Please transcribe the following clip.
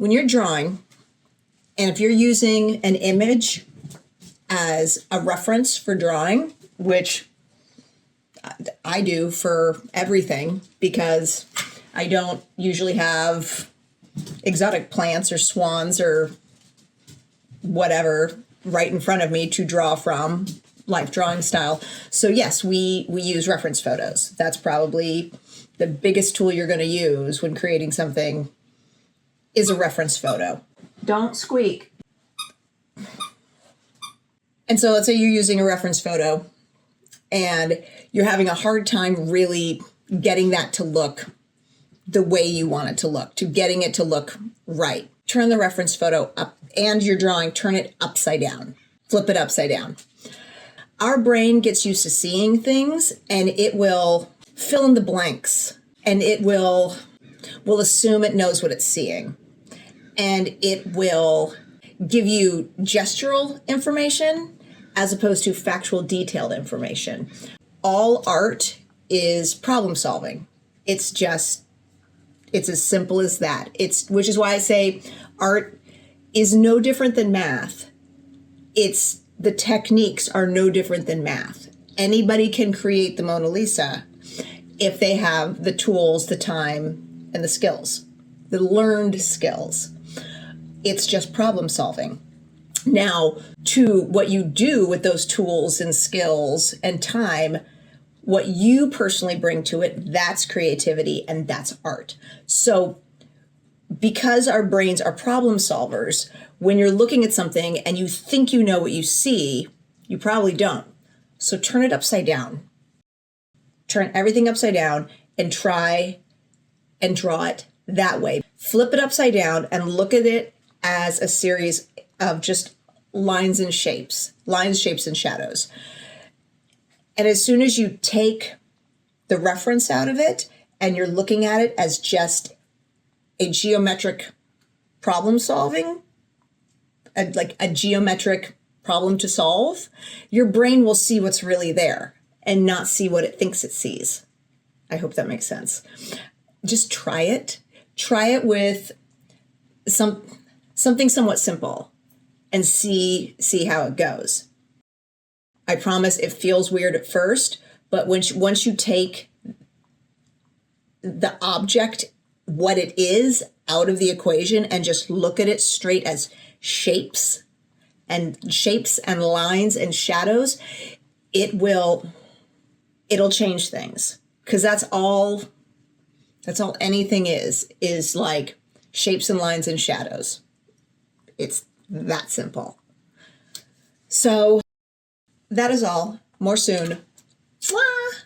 when you're drawing, and if you're using an image as a reference for drawing, which I do for everything because I don't usually have exotic plants or swans or whatever right in front of me to draw from, like drawing style. So yes, we use reference photos. That's probably the biggest tool you're going to use when creating something is a reference photo. Don't squeak. And so let's say you're using a reference photo and you're having a hard time really getting that to look the way you want it to look, to getting it to look right. Turn the reference photo up, and your drawing, turn it upside down. Flip it upside down. Our brain gets used to seeing things, and it will fill in the blanks, and it will assume it knows what it's seeing. And it will give you gestural information as opposed to factual, detailed information. All art is problem solving. It's as simple as that. Which is why I say art is no different than math. The techniques are no different than math. Anybody can create the Mona Lisa if they have the tools, the time, and the skills, the learned skills. It's just problem solving. Now, to what you do with those tools and skills and time, what you personally bring to it, that's creativity and that's art. So because our brains are problem solvers, when you're looking at something and you think you know what you see, you probably don't. So turn it upside down. Turn everything upside down and try and draw it that way. Flip it upside down and look at it as a series of just lines, shapes, and shadows. And as soon as you take the reference out of it and you're looking at it as just a geometric problem solving, like a geometric problem to solve, your brain will see what's really there and not see what it thinks it sees. I hope that makes sense. Just try it. Try it with something somewhat simple and see how it goes. I promise it feels weird at first, but once you take the object, what it is, out of the equation and just look at it straight as shapes and lines and shadows, it'll change things. Because that's all anything is like shapes and lines and shadows. It's that simple. So that is all. More soon. Mwah!